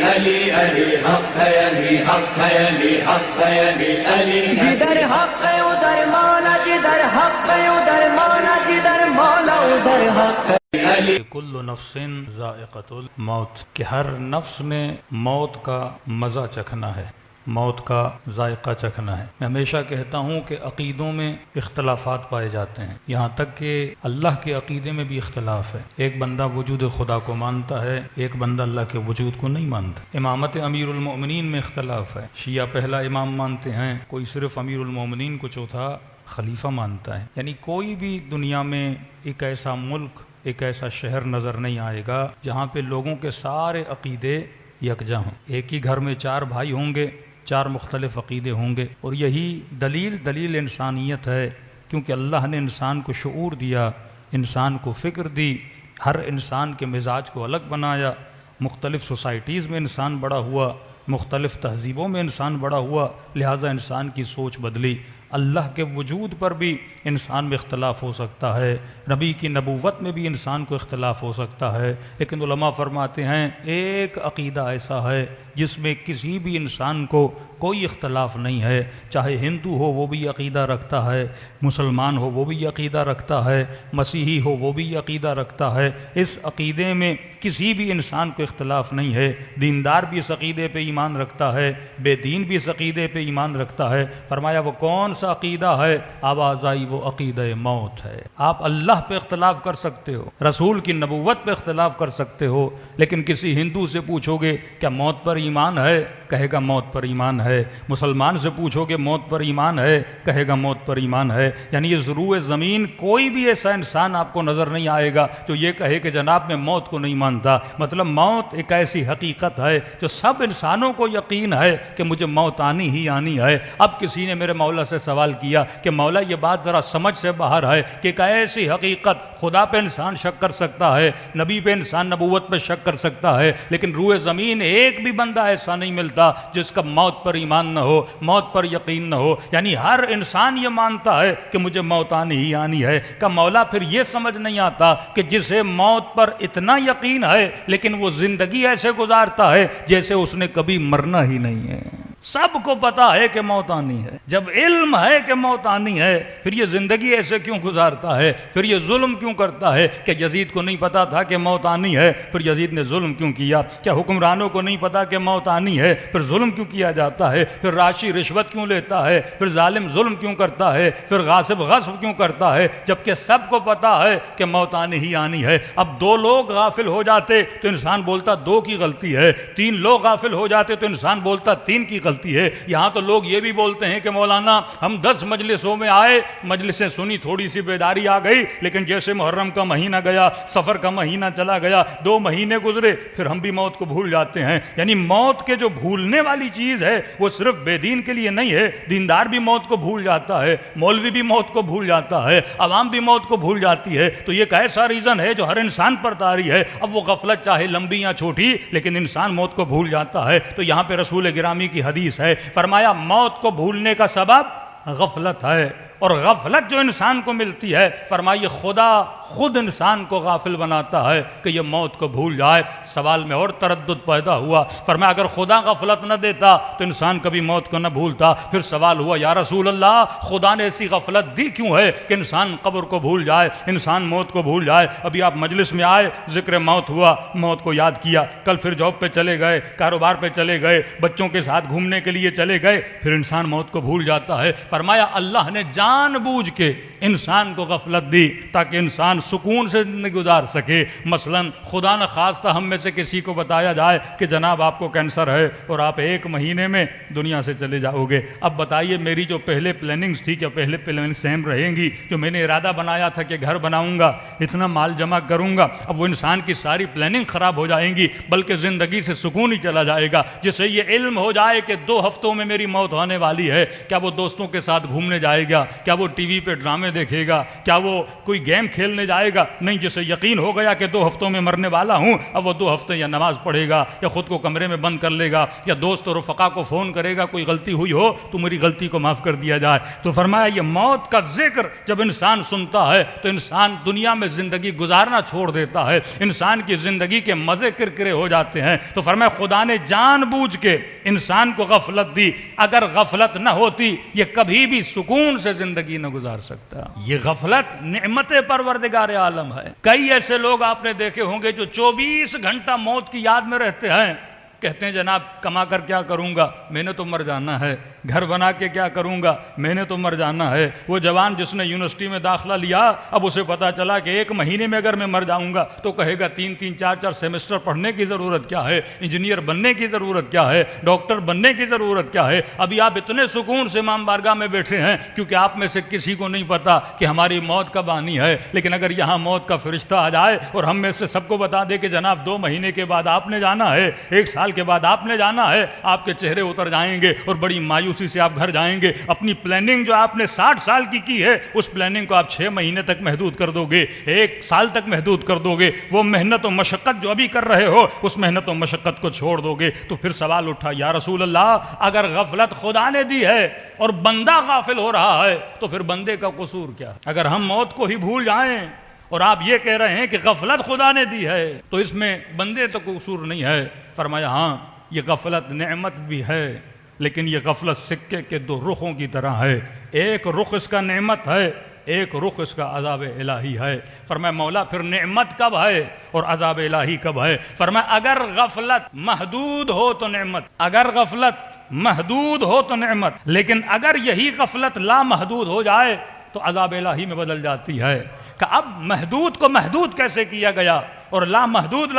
علی علی حق ہے، علی حق ہے، علی حق ہے، علی علی جدھر حق ہے ادھر مولا، جدھر حق ہے ادھر مولا، جدھر مولا ادھر حق ہے۔ علی کل نفس ذائقۃ الموت، کہ ہر نفس نے موت کا مزہ چکھنا ہے، موت کا ذائقہ چکھنا ہے۔ میں ہمیشہ کہتا ہوں کہ عقیدوں میں اختلافات پائے جاتے ہیں، یہاں تک کہ اللہ کے عقیدے میں بھی اختلاف ہے۔ ایک بندہ وجود خدا کو مانتا ہے، ایک بندہ اللہ کے وجود کو نہیں مانتا۔ امامت امیر المؤمنین میں اختلاف ہے، شیعہ پہلا امام مانتے ہیں، کوئی صرف امیر المؤمنین کو چوتھا خلیفہ مانتا ہے۔ یعنی کوئی بھی دنیا میں ایک ایسا ملک، ایک ایسا شہر نظر نہیں آئے گا جہاں پہ لوگوں کے سارے عقیدے یکجا ہوں۔ ایک ہی گھر میں 4 بھائی ہوں گے، 4 مختلف عقیدے ہوں گے، اور یہی دلیل انسانیت ہے، کیونکہ اللہ نے انسان کو شعور دیا، انسان کو فکر دی، ہر انسان کے مزاج کو الگ بنایا، مختلف سوسائٹیز میں انسان بڑا ہوا، مختلف تہذیبوں میں انسان بڑا ہوا، لہٰذا انسان کی سوچ بدلی۔ اللہ کے وجود پر بھی انسان میں اختلاف ہو سکتا ہے، نبی کی نبوت میں بھی انسان کو اختلاف ہو سکتا ہے، لیکن علماء فرماتے ہیں ایک عقیدہ ایسا ہے جس میں کسی بھی انسان کو کوئی اختلاف نہیں ہے، چاہے ہندو ہو وہ بھی عقیدہ رکھتا ہے، مسلمان ہو وہ بھی عقیدہ رکھتا ہے، مسیحی ہو وہ بھی عقیدہ رکھتا ہے۔ اس عقیدے میں کسی بھی انسان کو اختلاف نہیں ہے، دیندار بھی اس عقیدے پہ ایمان رکھتا ہے، بے دین بھی اس عقیدے پہ ایمان رکھتا ہے۔ فرمایا وہ کون سا عقیدہ ہے؟ آواز آئی وہ عقیدہ موت ہے۔ آپ اللہ پہ اختلاف کر سکتے ہو، رسول کی نبوت پہ اختلاف کر سکتے ہو، لیکن کسی ہندو سے پوچھو گے کیا موت پر ایمان ہے؟ کہے گا موت پر ایمان ہے۔ مسلمان سے پوچھو گے موت پر ایمان ہے؟ کہے گا موت پر ایمان ہے۔ یعنی یہ ضروع زمین کوئی بھی ایسا انسان آپ کو نظر نہیں آئے گا جو یہ کہے کہ جناب میں موت کو نہیں مانتا۔ مطلب موت ایک ایسی حقیقت ہے جو سب انسانوں کو یقین ہے کہ مجھے موت آنی ہی آنی ہے۔ اب کسی نے میرے مولا سے سوال کیا کہ مولا یہ بات ذرا سمجھ سے باہر ہے کہ ایک ایسی حقیقت، خدا پہ انسان شک کر سکتا ہے، نبی پہ انسان نبوت پہ شک کر سکتا ہے، لیکن روئے زمین ایک بھی بندہ ایسا نہیں ملتا جس کا موت پر ایمان نہ ہو، موت پر یقین نہ ہو۔ یعنی ہر انسان یہ مانتا ہے کہ مجھے موت آنی ہی آنی ہے۔ کہ مولا پھر یہ سمجھ نہیں آتا کہ جسے موت پر اتنا یقین ہے لیکن وہ زندگی ایسے گزارتا ہے جیسے اس نے کبھی مرنا ہی نہیں ہے۔ سب کو پتا ہے کہ موت آنی ہے، جب علم ہے کہ موت آنی ہے پھر یہ زندگی ایسے کیوں گزارتا ہے؟ پھر یہ ظلم کیوں کرتا ہے؟ کہ یزید کو نہیں پتا تھا کہ موت آنی ہے پھر یزید نے ظلم کیوں کیا؟ کیا حکمرانوں کو نہیں پتا کہ موت آنی ہے پھر ظلم کیوں کیا جاتا ہے؟ پھر راشی رشوت کیوں لیتا ہے؟ پھر ظالم ظلم کیوں کرتا ہے؟ پھر غاصب غصب کیوں کرتا ہے؟ جبکہ سب کو پتا ہے کہ موت آنی ہی آنی ہے۔ اب 2 لوگ غافل ہو جاتے تو انسان بولتا 2 کی غلطی ہے، 3 لوگ غافل ہو جاتے تو انسان بولتا 3 کی غلطی ہے۔ یہاں تو لوگ یہ بھی بولتے ہیں کہ مولانا ہم 10 مجلسوں میں آئے، مجلسیں سنی، تھوڑی سی بیداری آ گئی، لیکن جیسے محرم کا مہینہ گیا، سفر کا مہینہ چلا گیا، 2 مہینے گزرے، پھر ہم بھی موت کو بھول جاتے ہیں۔ یعنی موت کے جو بھولنے والی چیز ہے وہ صرف بے دین کے لیے نہیں ہے، دیندار بھی موت کو بھول جاتا ہے، مولوی بھی موت کو بھول جاتا ہے، عوام بھی موت کو بھول جاتی ہے۔ تو یہ ایک ایسا ریزن ہے جو ہر انسان پر طاری ہے۔ اب وہ غفلت چاہے لمبی یا چھوٹی، لیکن انسان موت کو بھول جاتا ہے۔ تو یہاں پہ رسول گرامی کی حدیث ہے، فرمایا موت کو بھولنے کا سبب غفلت ہے، اور غفلت جو انسان کو ملتی ہے، فرمائیے خدا خود انسان کو غافل بناتا ہے کہ یہ موت کو بھول جائے۔ سوال میں اور تردد پیدا ہوا، فرمایا اگر خدا غفلت نہ دیتا تو انسان کبھی موت کو نہ بھولتا۔ پھر سوال ہوا یا رسول اللہ خدا نے ایسی غفلت دی کیوں ہے کہ انسان قبر کو بھول جائے، انسان موت کو بھول جائے؟ ابھی آپ مجلس میں آئے، ذکر موت ہوا، موت کو یاد کیا، کل پھر جاب پہ چلے گئے، کاروبار پہ چلے گئے، بچوں کے ساتھ گھومنے کے لیے چلے گئے، پھر انسان موت کو بھول جاتا ہے۔ فرمایا اللہ نے جان بوجھ کے انسان کو غفلت دی تاکہ انسان سکون سے زندگی گزار سکے۔ مثلا خدا نہ خواستہ ہم میں سے کسی کو بتایا جائے کہ جناب آپ کو کینسر ہے اور آپ 1 مہینے میں دنیا سے چلے جاؤ گے۔ اب بتائیے میری جو پہلے پلاننگز تھی کیا پہلے پلاننگ سیم رہیں گی؟ جو میں نے ارادہ بنایا تھا کہ گھر بناؤں گا، اتنا مال جمع کروں گا، اب وہ انسان کی ساری پلاننگ خراب ہو جائیں گی، بلکہ زندگی سے سکون ہی چلا جائے گا۔ جسے یہ علم ہو جائے کہ 2 ہفتوں میں میری موت ہونے والی ہے، کیا وہ دوستوں کے ساتھ گھومنے جائے گا؟ کیا وہ ٹی وی پہ ڈرامے دیکھے گا؟ کیا وہ کوئی گیم کھیلنے جائے گا؟ نہیں، جسے یقین ہو گیا کہ 2 ہفتوں میں مرنے والا ہوں، اب وہ 2 ہفتے یا نماز پڑھے گا یا خود کو کمرے میں بند کر لے گا یا دوست اور رفقا کو فون کرے گا، کوئی غلطی ہوئی ہو تو میری غلطی کو معاف کر دیا جائے۔ تو فرمایا یہ موت کا ذکر جب انسان سنتا ہے تو انسان دنیا میں زندگی گزارنا چھوڑ دیتا ہے، انسان کی زندگی کے مزے کرکرے ہو جاتے ہیں۔ تو فرمایا خدا نے جان بوجھ کے انسان کو غفلت دی، اگر غفلت نہ ہوتی یہ کبھی بھی سکون سے زندگی نہ گزار سکتا۔ یہ غفلت نعمت پروردگار عالم ہے۔ کئی ایسے لوگ آپ نے دیکھے ہوں گے جو 24 گھنٹہ موت کی یاد میں رہتے ہیں، کہتے ہیں جناب کما کر کیا کروں گا، میں نے تو مر جانا ہے، گھر بنا کے کیا کروں گا، میں نے تو مر جانا ہے۔ وہ جوان جس نے یونیورسٹی میں داخلہ لیا، اب اسے پتا چلا کہ 1 مہینے میں اگر میں مر جاؤں گا تو کہے گا 3 4 سیمسٹر پڑھنے کی ضرورت کیا ہے، انجینئر بننے کی ضرورت کیا ہے، ڈاکٹر بننے کی ضرورت کیا ہے۔ ابھی آپ اتنے سکون سے امام بارگاہ میں بیٹھے ہیں کیونکہ آپ میں سے کسی کو نہیں پتا کہ ہماری موت کب آنی ہے، لیکن اگر یہاں موت کا فرشتہ آ جائے اور ہم میں سے سب کو بتا دے کہ جناب 2 مہینے کے بعد آپ نے جانا ہے، 1 سال کے بعد آپ نے جانا ہے، آپ کے چہرے اتر جائیں گے اور بڑی مایوسی سے آپ گھر جائیں گے۔ اپنی پلاننگ جو آپ نے 60 سال کی ہے، اس پلاننگ کو آپ 6 مہینے تک محدود کر دو گے، 1 سال تک محدود کر دو گے۔ وہ محنت و مشقت جو ابھی کر رہے ہو اس محنت و مشقت کو چھوڑ دو گے۔ تو پھر سوال اٹھا، یا رسول اللہ اگر غفلت خدا نے دی ہے اور بندہ غافل ہو رہا ہے تو پھر بندے کا قصور کیا؟ اگر ہم موت کو ہی بھول جائیں اور آپ یہ کہہ رہے ہیں کہ غفلت خدا نے دی ہے تو اس میں بندے تو قصور نہیں ہے۔ فرمایا ہاں یہ غفلت نعمت بھی ہے، لیکن یہ غفلت سکے کے 2 رخوں کی طرح ہے، ایک رخ اس کا نعمت ہے، ایک رخ اس کا عذاب الہی ہے۔ فرمایا مولا پھر نعمت کب ہے اور عذاب الہی کب ہے؟ فرمایا اگر غفلت محدود ہو تو نعمت، اگر غفلت محدود ہو تو نعمت، لیکن اگر یہی غفلت لامحدود ہو جائے تو عذاب الہی میں بدل جاتی ہے۔ کہ اب محدود کو محدود کیسے کیا گیا اور لامحدود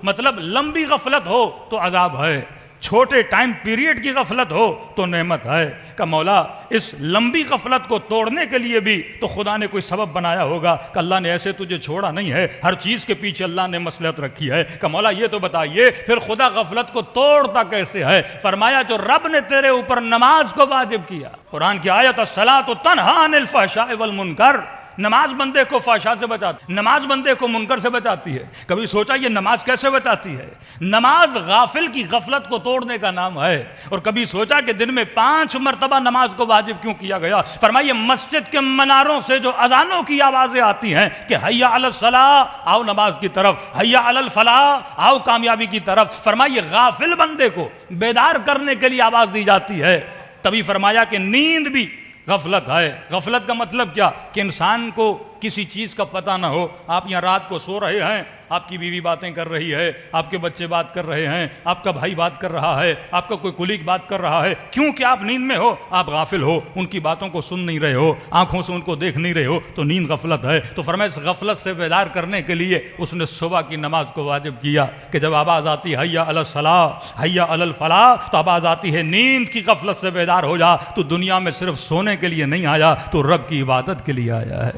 مطلب لمبی غفلت ہو تو عذاب ہے، چھوٹے ٹائم پیریڈ کی غفلت ہو تو نعمت ہے۔ کہ مولا اس لمبی غفلت کو توڑنے کے لیے بھی تو خدا نے کوئی سبب بنایا ہوگا کہ اللہ نے ایسے تجھے چھوڑا نہیں ہے، ہر چیز کے پیچھے اللہ نے مصلحت رکھی ہے۔ کہ مولا یہ تو بتائیے پھر خدا غفلت کو توڑتا کیسے ہے؟ فرمایا جو رب نے تیرے اوپر نماز کو واجب کیا، قرآن کی آیت الصلاۃ تنہی عن الفحشاء والمنکر، نماز بندے کو فحشاء سے بچاتی، نماز بندے کو منکر سے بچاتی ہے۔ کبھی سوچا یہ نماز کیسے بچاتی ہے؟ نماز غافل کی غفلت کو توڑنے کا نام ہے۔ اور کبھی سوچا کہ دن میں 5 مرتبہ نماز کو واجب کیوں کیا گیا؟ فرمائیے مسجد کے مناروں سے جو اذانوں کی آوازیں آتی ہیں کہ حیا علی الصلاۃ، آؤ نماز کی طرف، حیا علی الفلاح، آؤ کامیابی کی طرف، فرمائیے غافل بندے کو بیدار کرنے کے لیے آواز دی جاتی ہے۔ تبھی فرمایا کہ نیند بھی غفلت ہے۔ غفلت کا مطلب کیا؟ کہ انسان کو کسی چیز کا پتہ نہ ہو۔ آپ یہاں رات کو سو رہے ہیں، آپ کی بیوی باتیں کر رہی ہے، آپ کے بچے بات کر رہے ہیں، آپ کا بھائی بات کر رہا ہے، آپ کا کوئی کولیگ بات کر رہا ہے، کیونکہ آپ نیند میں ہو، آپ غافل ہو، ان کی باتوں کو سن نہیں رہے ہو، آنکھوں سے ان کو دیکھ نہیں رہے ہو، تو نیند غفلت ہے۔ تو فرمایا اس غفلت سے بیدار کرنے کے لیے اس نے صبح کی نماز کو واجب کیا کہ جب آواز آتی ہے حیا علی الصلاۃ، حیا علی الفلاح، تو آواز آتی ہے نیند کی غفلت سے بیدار ہو جا، تو دنیا میں صرف سونے کے لیے نہیں آیا، تو رب کی عبادت کے لیے آیا ہے۔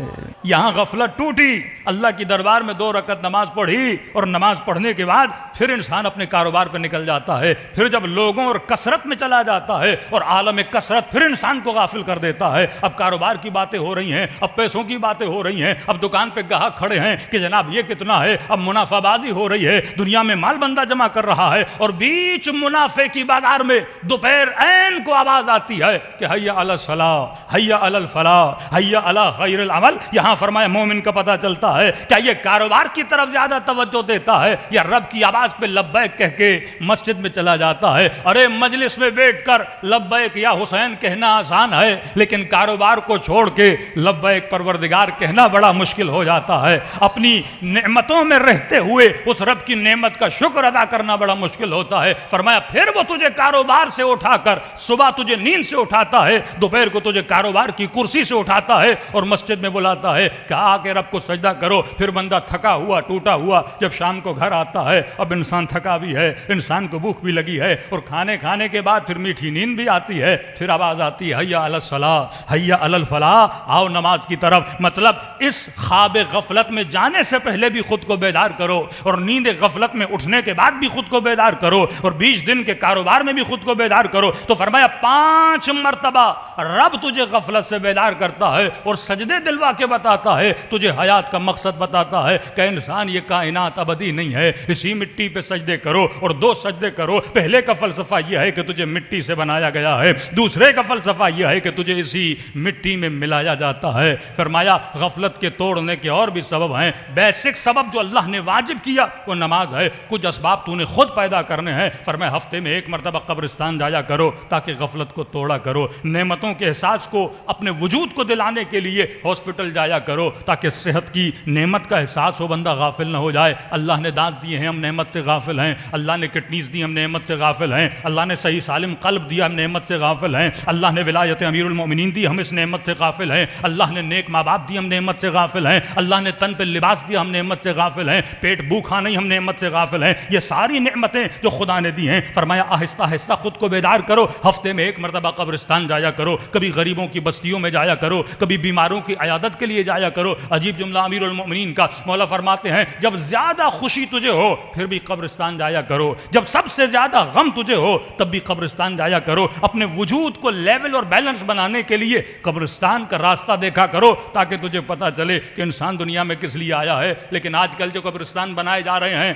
یہاں غفلت ٹوٹی، اللہ کی دربار میں 2 رکعت نماز پڑھی، اور نماز پڑھنے کے بعد پھر انسان اپنے کاروبار پہ نکل جاتا ہے۔ پھر جب لوگوں اور کثرت میں چلا جاتا ہے اور عالم کثرت پھر انسان کو غافل کر دیتا ہے۔ اب کاروبار کی باتیں ہو رہی ہیں، اب پیسوں کی باتیں ہو رہی ہیں، اب دکان پہ گاہک کھڑے ہیں کہ جناب یہ کتنا ہے، اب منافع بازی ہو رہی ہے، دنیا میں مال بندہ جمع کر رہا ہے، اور بیچ منافع کی بازار میں دوپہر عین کو آواز آتی ہے کہ حیا علی الصلاۃ، حیا علی الفلاح، حیا علی خیر العمل۔ یہاں فرمایا مومن کا پتہ چلتا ہے کیا یہ کاروبار کی طرف زیادہ توجہ دیتا ہے یا رب کی آواز پہ لبیک کہہ کے مسجد میں چلا جاتا ہے؟ ارے مجلس میں بیٹھ کر لبیک یا حسین کہنا آسان ہے، لیکن کاروبار کو چھوڑ کے لبیک پروردگار کہنا بڑا مشکل ہو جاتا ہے۔ اپنی نعمتوں میں رہتے ہوئے اس رب کی نعمت کا شکر ادا کرنا بڑا مشکل ہوتا ہے۔ فرمایا پھر وہ تجھے کاروبار سے اٹھا کر صبح تجھے نیند سے اٹھاتا ہے، دوپہر کو تجھے کاروبار کی کرسی سے اٹھاتا ہے اور مسجد میں بلاتا ہے کہ آ کے رب کو سجدہ کرو۔ پھر بندہ تھکا ہوا ٹوٹا ہوا جب شام کو گھر آتا ہے، اب انسان تھکا بھی ہے، انسان کو بھوک بھی لگی ہے، اور کھانے کے بعد پھر میٹھی نیند بھی آتی ہے، پھر آواز آتی ہے حیا علی الصلاۃ حیا علی الفلاح، آؤ نماز کی طرف۔ مطلب اس خواب غفلت میں جانے سے پہلے بھی خود کو بیدار کرو، اور نیند غفلت میں اٹھنے کے بعد بھی خود کو بیدار کرو، اور 20 دن کے کاروبار میں بھی خود کو بیدار کرو۔ تو فرمایا 5 مرتبہ رب تجھے غفلت سے بیدار کرتا ہے اور سجدے دلوا کے بتاتا ہے، تجھے حیات کا مقصد بتاتا ہے کہ انسان یہ کائنات ابدی نہیں ہے، اسی مٹی پہ سجدے کرو، اور 2 سجدے کرو۔ پہلے کا فلسفہ یہ ہے کہ تجھے مٹی سے بنایا گیا ہے، دوسرے کا فلسفہ یہ ہے کہ تجھے اسی مٹی میں ملایا جاتا ہے۔ فرمایا غفلت کے توڑنے کے اور بھی سبب ہیں، بیسک سبب جو اللہ نے واجب کیا وہ نماز ہے، کچھ اسباب تو نے خود پیدا کرنے ہیں۔ فرمایا ہفتے میں 1 مرتبہ قبرستان جایا کرو تاکہ غفلت کو توڑا کرو، نعمتوں کے احساس کو اپنے وجود کو دلانے کے لیے ہاسپٹل جایا کرو تاکہ صحت کی نعمت کا احساس ہو، بندہ غافل نہ ہو جائے۔ اللہ نے دانت دیے ہیں، ہم نعمت سے غافل ہیں، اللہ نے کڈنیز دی، ہم نعمت سے غافل ہیں، اللہ نے صحیح سالم قلب دیا، ہم نعمت سے غافل ہیں، اللہ نے ولایت امیر المومنین دی، ہم اس نعمت سے غافل ہیں، اللہ نے نیک ماں باپ دی، ہم نعمت سے غافل ہیں، اللہ نے تن پہ لباس دیا، ہم نعمت سے غافل ہیں، پیٹ بھوکا نہیں، ہم نعمت سے غافل ہیں۔ یہ ساری نعمتیں جو خدا نے دی ہیں، فرمایا آہستہ آہستہ خود کو بیدار کرو، ہفتے میں 1 مرتبہ قبرستان جایا کرو، کبھی غریبوں کی بستیوں میں جایا کرو، کبھی بیماروں کی عیادت کے لیے جایا کرو۔ عجیب جملہ امیر المومنین کا، مولا فرماتے ہیں جب زیادہ خوشی تجھے ہو پھر بھی قبرستان جایا کرو، جب سب سے زیادہ غم تجھے ہو تب بھی قبرستان جایا کرو، اپنے وجود کو لیول اور بیلنس بنانے کے لیے قبرستان کا راستہ دیکھا کرو تاکہ تجھے پتہ چلے کہ انسان دنیا میں کس لیے آیا ہے۔ لیکن آج کل جو قبرستان بنائے جا رہے ہیں،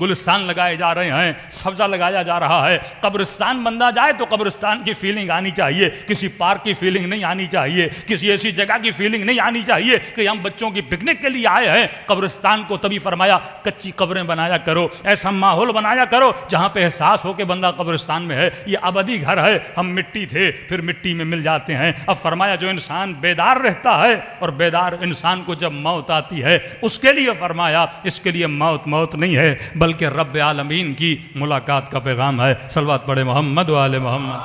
گلستان لگائے جا رہے ہیں، سبزہ لگایا جا رہا ہے، قبرستان بندہ جائے تو قبرستان کی فیلنگ آنی چاہیے، کسی پارک کی فیلنگ نہیں آنی چاہیے، کسی ایسی جگہ کی فیلنگ نہیں آنی چاہیے کہ ہم بچوں کی پکنک کے لیے آئے ہیں۔ قبرستان کو تبھی فرمایا کچی قبریں بنایا کرو، ایسا ماحول بنایا کرو جہاں پہ احساس ہو کہ بندہ قبرستان میں ہے، یہ ابدی گھر ہے، ہم مٹی تھے پھر مٹی میں مل جاتے ہیں۔ اب فرمایا جو انسان بیدار رہتا ہے، اور بیدار انسان کو جب موت آتی ہے اس کے لیے فرمایا اس کے لیے موت نہیں ہے بلکہ رب عالمین کی ملاقات کا پیغام ہے۔ صلوات پڑھے محمد و آل محمد،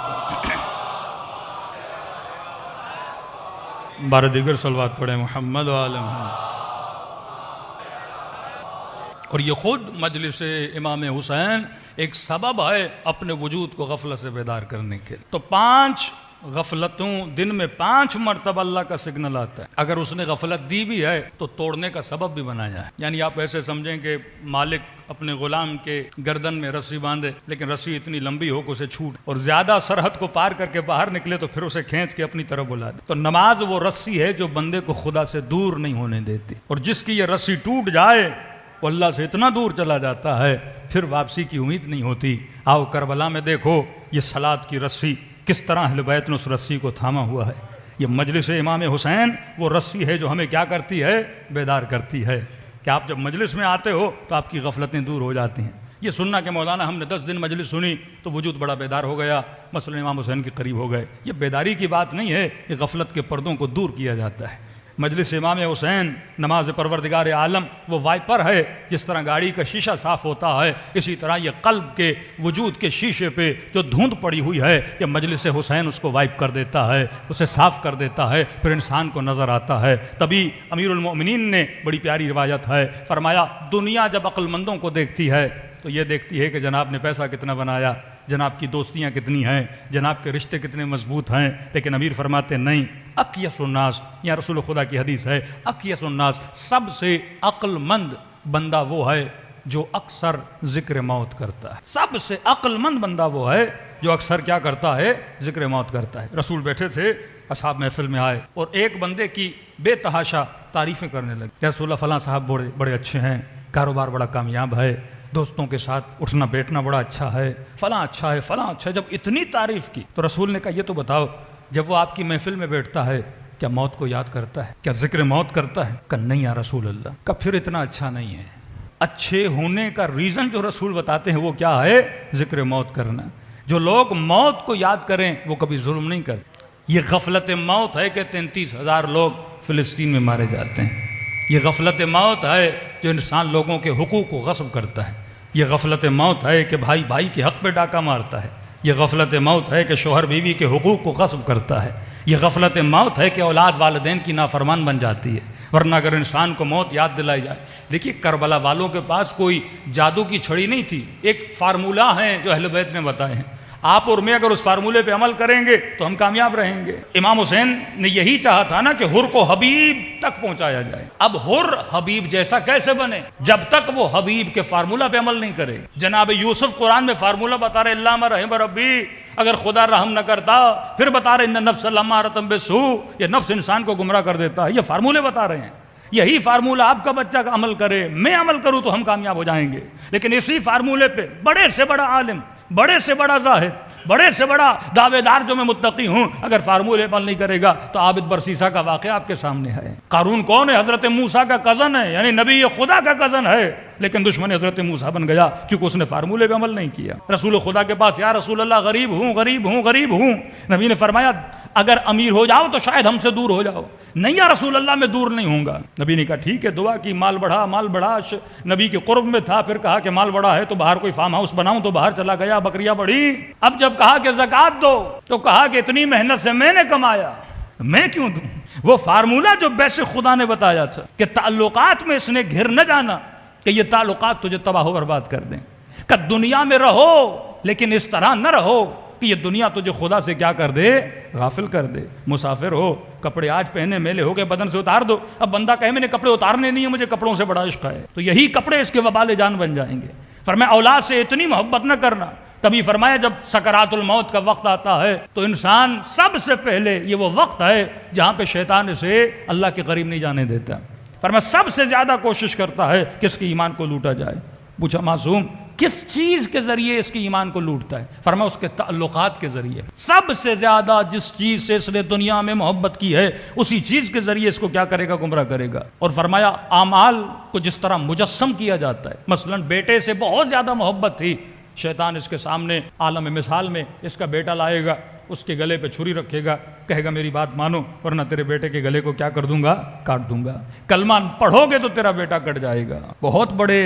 بار دیگر صلوات پڑھے محمد و آل محمد۔ اور یہ خود مجلس امام حسین ایک سبب ہے اپنے وجود کو غفلت سے بیدار کرنے کے۔ تو 5 غفلتوں دن میں 5 مرتبہ اللہ کا سگنل آتا ہے، اگر اس نے غفلت دی بھی ہے تو توڑنے کا سبب بھی بنایا ہے۔ یعنی آپ ایسے سمجھیں کہ مالک اپنے غلام کے گردن میں رسی باندھے، لیکن رسی اتنی لمبی ہو کہ اسے چھوٹ، اور زیادہ سرحد کو پار کر کے باہر نکلے تو پھر اسے کھینچ کے اپنی طرف بلا دے۔ تو نماز وہ رسی ہے جو بندے کو خدا سے دور نہیں ہونے دیتی، اور جس کی یہ رسی ٹوٹ جائے وہ اللہ سے اتنا دور چلا جاتا ہے پھر واپسی کی امید نہیں ہوتی۔ آؤ کربلا میں دیکھو یہ صلاۃ کی رسی کس طرح اہل بیت نے اس رسی کو تھاما ہوا ہے۔ یہ مجلس امام حسین وہ رسی ہے جو ہمیں کیا کرتی ہے؟ بیدار کرتی ہے کہ آپ جب مجلس میں آتے ہو تو آپ کی غفلتیں دور ہو جاتی ہیں۔ یہ سننا کہ مولانا ہم نے 10 دن مجلس سنی تو وجود بڑا بیدار ہو گیا، مثلا امام حسین کے قریب ہو گئے، یہ بیداری کی بات نہیں ہے، یہ غفلت کے پردوں کو دور کیا جاتا ہے۔ مجلس امام حسین نماز پروردگار عالم وہ وائپر ہے، جس طرح گاڑی کا شیشہ صاف ہوتا ہے اسی طرح یہ قلب کے وجود کے شیشے پہ جو دھند پڑی ہوئی ہے یہ مجلس حسین اس کو وائپ کر دیتا ہے، اسے صاف کر دیتا ہے، پھر انسان کو نظر آتا ہے۔ تبھی امیر المومنین نے بڑی پیاری روایت ہے، فرمایا دنیا جب عقل مندوں کو دیکھتی ہے تو یہ دیکھتی ہے کہ جناب نے پیسہ کتنا بنایا، جناب کی دوستیاں کتنی ہیں، جناب کے رشتے کتنے مضبوط ہیں، لیکن امیر فرماتے نہیں، اکیس الناس، یا رسول خدا کی حدیث ہے، اکیس الناس، سب سے عقل مند بندہ وہ ہے جو اکثر ذکر موت کرتا ہے۔ سب سے عقل مند بندہ وہ ہے جو اکثر کیا کرتا ہے؟ ذکر موت کرتا ہے۔ رسول بیٹھے تھے، اصحاب محفل میں آئے اور ایک بندے کی بے تحاشا تعریفیں کرنے لگے، یا رسول اللہ فلاں صاحب بڑے اچھے ہیں، کاروبار بڑا کامیاب ہے، دوستوں کے ساتھ اٹھنا بیٹھنا بڑا اچھا ہے، فلاں اچھا ہے، فلاں اچھا ہے۔ جب اتنی تعریف کی تو رسول نے کہا یہ تو بتاؤ جب وہ آپ کی محفل میں بیٹھتا ہے کیا موت کو یاد کرتا ہے؟ کیا ذکر موت کرتا ہے؟ کہا نہیں یا رسول اللہ۔ کہا پھر اتنا اچھا نہیں ہے۔ اچھے ہونے کا ریزن جو رسول بتاتے ہیں وہ کیا ہے؟ ذکر موت کرنا۔ جو لوگ موت کو یاد کریں وہ کبھی ظلم نہیں کرتے۔ یہ غفلت موت ہے کہ 33,000 لوگ فلسطین میں مارے جاتے ہیں۔ یہ غفلت موت ہے جو انسان لوگوں کے حقوق کو غصب کرتا ہے۔ یہ غفلت موت ہے کہ بھائی بھائی کے حق پہ ڈاکہ مارتا ہے۔ یہ غفلت موت ہے کہ شوہر بیوی کے حقوق کو غصب کرتا ہے۔ یہ غفلت موت ہے کہ اولاد والدین کی نافرمان بن جاتی ہے۔ ورنہ اگر انسان کو موت یاد دلائی جائے. دیکھیے کربلا والوں کے پاس کوئی جادو کی چھڑی نہیں تھی, ایک فارمولہ ہیں جو اہل بیت نے بتائے ہیں. آپ اور میں اگر اس فارمولے پہ عمل کریں گے تو ہم کامیاب رہیں گے. امام حسین نے یہی چاہا تھا نا کہ حر کو حبیب تک پہنچایا جائے. اب حر حبیب جیسا کیسے بنے جب تک وہ حبیب کے فارمولہ پہ عمل نہیں کرے. جناب یوسف قرآن میں فارمولہ بتا رہے اللہ رحم ربی, اگر خدا رحم نہ کرتا. پھر بتا رہے ان نفس لامارۃ بالسوء, یہ نفس انسان کو گمراہ کر دیتا ہے. یہ فارمولے بتا رہے ہیں. یہی فارمولہ آپ کا بچہ کا عمل کرے, میں عمل کروں تو ہم کامیاب ہو جائیں گے. لیکن اسی فارمولے پہ بڑے سے بڑا عالم, بڑے سے بڑا زاہد, بڑے سے بڑا دعوے دار جو میں متقی ہوں, اگر فارمولے عمل نہیں کرے گا تو عابد برسیسا کا واقعہ آپ کے سامنے ہے. قارون کون ہے؟ حضرت موسیٰ کا کزن ہے, یعنی نبی خدا کا کزن ہے, لیکن دشمن حضرت موسیٰ بن گیا کیونکہ اس نے فارمولے پہ عمل نہیں کیا. رسول خدا کے پاس یا رسول اللہ غریب ہوں غریب ہوں غریب ہوں, نبی نے فرمایا اگر امیر ہو جاؤ تو شاید ہم سے دور ہو جاؤ. نہیں یا رسول اللہ میں دور نہیں ہوں گا. نبی نے کہا ٹھیک ہے, دعا کی, مال بڑھا مال بڑھا. نبی کے قرب میں تھا, پھر کہا کہ مال بڑھا ہے تو باہر کوئی فارم ہاؤس بناؤں, تو باہر چلا گیا, بکریاں بڑھی. اب جب کہا کہ زکوٰۃ دو تو کہا کہ اتنی محنت سے میں نے کمایا, میں کیوں دوں. وہ فارمولہ جو بیس خدا نے بتایا تھا کہ تعلقات میں اس نے گھر نہ جانا کہ یہ تعلقات تجھے تباہ و برباد کر دیں, کہ دنیا میں رہو لیکن اس طرح نہ رہو کہ یہ دنیا تجھے خدا سے کیا کر دے, غافل کر دے. مسافر ہو, کپڑے آج پہنے میلے ہو گئے, بدن سے اتار دو. اب بندہ کہے میں نے کپڑے اتارنے نہیں ہیں, مجھے کپڑوں سے بڑا عشق ہے, تو یہی کپڑے اس کے وبال جان بن جائیں گے. فرمایا اولاد سے اتنی محبت نہ کرنا. کبھی فرمایا جب سکرات الموت کا وقت آتا ہے تو انسان سب سے پہلے, یہ وہ وقت ہے جہاں پہ شیطان اسے اللہ کے قریب نہیں جانے دیتا. فرمایا سب سے زیادہ کوشش کرتا ہے کہ اس کے ایمان کو لوٹا جائے. پوچھا معصوم کس چیز کے ذریعے اس کی ایمان کو لوٹتا ہے؟ فرمایا اس کے تعلقات کے ذریعے. سب سے زیادہ جس چیز سے اس نے دنیا میں محبت کی ہے اسی چیز کے ذریعے اس کو کیا کرے گا, گمراہ کرے گا. اور فرمایا اعمال کو جس طرح مجسم کیا جاتا ہے, مثلا بیٹے سے بہت زیادہ محبت تھی, شیطان اس کے سامنے عالم مثال میں اس کا بیٹا لائے گا, اس کے گلے پہ چھری رکھے گا, کہے گا میری بات مانو ورنہ تیرے بیٹے کے گلے کو کیا کر دوں گا, کاٹ دوں گا. کلمہ پڑھو گے تو تیرا بیٹا کٹ جائے گا. بہت بڑے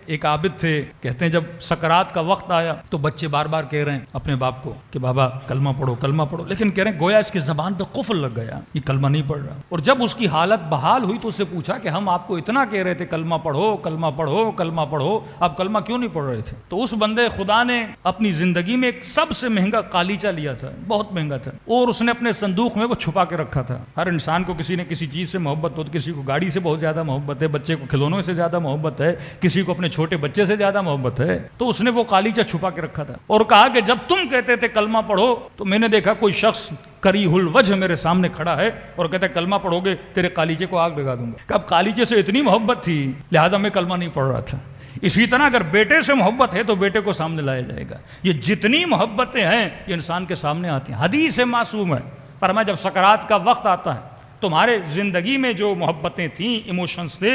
ایک عابد تھے, کہتے ہیں جب سکرات کا وقت آیا تو بچے بار بار کہہ رہے ہیں اپنے باپ کو کہ بابا کلمہ پڑھو کلمہ پڑھو, لیکن کہہ رہے ہیں گویا اس کی زبان پہ قفل لگ گیا, یہ کلمہ نہیں پڑھ رہا. اور جب اس کی حالت بحال ہوئی تو اس سے پوچھا کہ ہم آپ کو اتنا کہہ رہے تھے کلمہ پڑھو کلمہ پڑھو کلمہ پڑھو, آپ کلمہ کیوں نہیں پڑھ رہے تھے؟ تو اس بندے خدا نے اپنی زندگی میں ایک سب سے مہنگا قالیچہ لیا تھا, بہت مہنگا تھا, اور اس نے اپنے صندوق میں وہ چھپا کے رکھا تھا. ہر انسان کو کسی نہ کسی چیز سے محبت ہوتی, کسی کو گاڑی سے بہت زیادہ محبت ہے, بچے کو کھلونوں سے زیادہ محبت ہے, کسی کو اپنے چھوٹے بچے سے زیادہ محبت ہے. تو اس نے وہ قالیچہ چھپا کے رکھا تھا اور کہا کہ جب تم کہتے تھے کلمہ پڑھو تو میں نے دیکھا کوئی شخص کریہ الوجہ میرے سامنے کھڑا ہے اور کہتا ہے کلمہ پڑھو گے تیرے قالیچے کو آگ لگا دوں گا. کہ اب قالیچے سے اتنی محبت تھی لہٰذا میں کلمہ نہیں پڑھ رہا تھا. اسی طرح اگر بیٹے سے محبت ہے تو بیٹے کو سامنے لایا جائے گا. یہ جتنی محبتیں ہیں یہ انسان کے سامنے آتی ہیں. حدیث معصوم ہے, فرمایا جب سکرات کا وقت آتا ہے تمہارے زندگی میں جو محبتیں تھیں, ایموشنز تھے,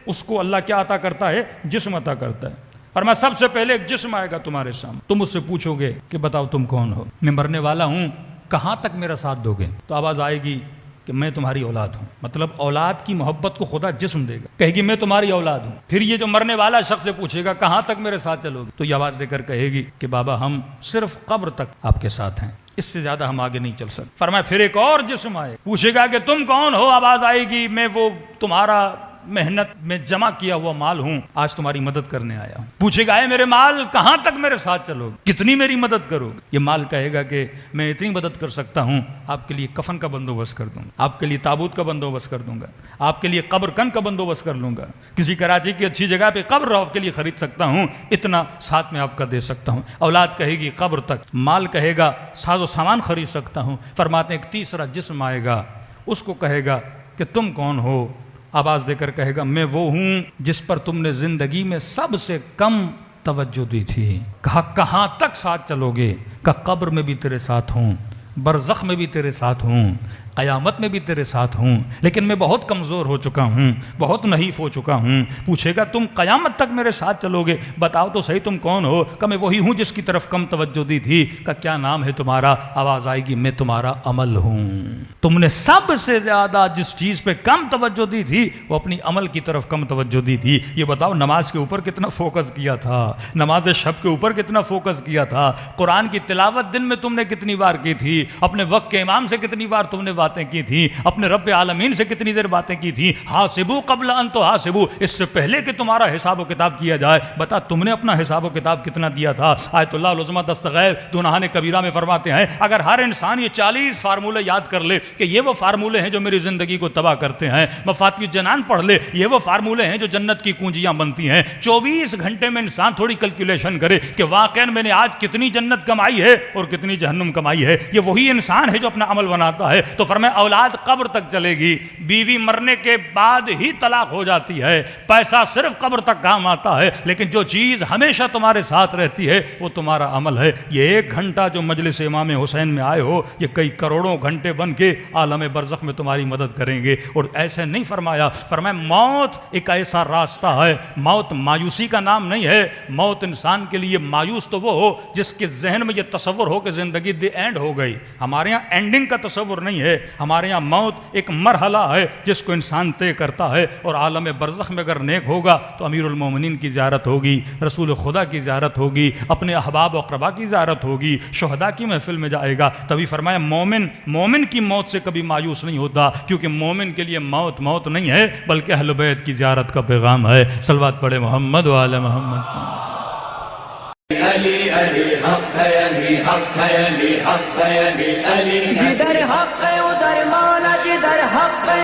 اس کو اللہ کیا عطا کرتا ہے, جسم عطا کرتا ہے. فرمایا سب سے پہلے ایک جسم آئے گا تمہارے سامنے, تم اس سے پوچھو گے کہ بتاؤ تم کون ہو, میں مرنے والا ہوں, کہاں تک میرا ساتھ دو گے؟ تو آواز آئے گی کہ میں تمہاری اولاد ہوں. مطلب اولاد کی محبت کو خدا جسم دے گا, کہے گی میں تمہاری اولاد ہوں. پھر یہ جو مرنے والا شخص سے پوچھے گا کہاں تک میرے ساتھ چلو گے, تو یہ آواز دے کر کہے گی کہ بابا ہم صرف قبر تک آپ کے ساتھ ہیں, اس سے زیادہ ہم آگے نہیں چل سکتے. فرمایا پھر ایک اور جسم آئے, پوچھے گا کہ تم کون ہو؟ آواز آئے گی میں وہ تمہارا محنت میں جمع کیا ہوا مال ہوں, آج تمہاری مدد کرنے آیا ہوں. پوچھے گا اے میرے مال کہاں تک میرے ساتھ چلو گے, کتنی میری مدد کرو گے؟ یہ مال کہے گا کہ میں اتنی مدد کر سکتا ہوں, آپ کے لیے کفن کا بندوبست کر دوں گا, آپ کے لیے تابوت کا بندوبست کر دوں گا, آپ کے لیے قبر کن کا بندوبست کر لوں گا, کسی کراچی کی اچھی جگہ پہ قبر آپ کے لیے خرید سکتا ہوں, اتنا ساتھ میں آپ کا دے سکتا ہوں. اولاد کہے گی قبر تک, مال کہے گا ساز و سامان خرید سکتا ہوں. فرماتے ہیں ایک تیسرا جسم آئے گا, اس کو کہے گا کہ تم کون ہو؟ آواز دے کر کہے گا میں وہ ہوں جس پر تم نے زندگی میں سب سے کم توجہ دی تھی. کہا کہاں تک ساتھ چلو گے؟ کہا قبر میں بھی تیرے ساتھ ہوں, برزخ میں بھی تیرے ساتھ ہوں, قیامت میں بھی تیرے ساتھ ہوں, لیکن میں بہت کمزور ہو چکا ہوں, بہت نحیف ہو چکا ہوں. پوچھے گا تم قیامت تک میرے ساتھ چلو گے, بتاؤ تو صحیح تم کون ہو؟ کہ میں وہی ہوں جس کی طرف کم توجہ دی تھی. کہ کیا نام ہے تمہارا؟ آواز آئے گی میں تمہارا عمل ہوں. تم نے سب سے زیادہ جس چیز پہ کم توجہ دی تھی وہ اپنی عمل کی طرف کم توجہ دی تھی. یہ بتاؤ نماز کے اوپر کتنا فوکس کیا تھا, نماز شب کے اوپر کتنا فوکس کیا تھا, قرآن کی تلاوت دن میں تم نے کتنی بار کی تھی, اپنے وقت کے امام سے کتنی بار تم نے باتیں کی تھی، اپنے رب عالمین سے کتنی دیر باتیں کی تھی. حاسبو قبل ان تحاسبو، اس سے پہلے کہ تمہارا حساب و کتاب کیا جائے بتا تم نے اپنا حساب و کتاب کتنا دیا تھا. آیت اللہ العظمہ دستغیب دونہان کبیرہ میں فرماتے ہیں اگر ہر انسان یہ 40 فارمولے یاد کر لے کہ یہ وہ فارمولے ہیں جو میری زندگی کو تباہ کرتے ہیں، مفاتیح الجنان پڑھ لے یہ وہ فارمولے ہیں جو جنت کی کنجیاں بنتی ہیں، 24 گھنٹے میں انسان تھوڑی کیلکولیشن کرے کہ واقعا میں نے آج کتنی جنت کمائی ہے اور کتنی جہنم کمائی ہے، یہ وہی انسان ہے جو اپنا عمل بناتا ہے. تو فرمایا اولاد قبر تک چلے گی، بیوی مرنے کے بعد ہی طلاق ہو جاتی ہے، پیسہ صرف قبر تک کام آتا ہے، لیکن جو چیز ہمیشہ تمہارے ساتھ رہتی ہے وہ تمہارا عمل ہے. یہ 1 گھنٹہ جو مجلس امام حسین میں آئے ہو یہ کئی کروڑوں گھنٹے بن کے عالم برزخ میں تمہاری مدد کریں گے. اور ایسے نہیں فرمایا موت ایک ایسا راستہ ہے، موت مایوسی کا نام نہیں ہے. موت انسان کے لیے مایوس تو وہ ہو جس کے ذہن میں یہ تصور ہو کہ زندگی دی اینڈ ہو گئی. ہمارے یہاں اینڈنگ کا تصور نہیں ہے، ہمارے یہاں موت ایک مرحلہ ہے جس کو انسان طے کرتا ہے. اور عالم برزخ میں اگر نیک ہوگا تو امیر المومنین کی زیارت ہوگی، رسول خدا کی زیارت ہوگی، اپنے احباب و اقربا کی زیارت ہوگی، شہداء کی محفل میں جائے گا. تبھی فرمایا مومن کی موت سے کبھی مایوس نہیں ہوتا، کیونکہ مومن کے لیے موت نہیں ہے بلکہ اہل بیت کی زیارت کا پیغام ہے. صلوات پڑھے محمد و آل محمد. علی علی حق ہے، علی حق ہے، علی حق ہے، علی علی جدھر حق ہے ادھر مولا، جدھر حق ہے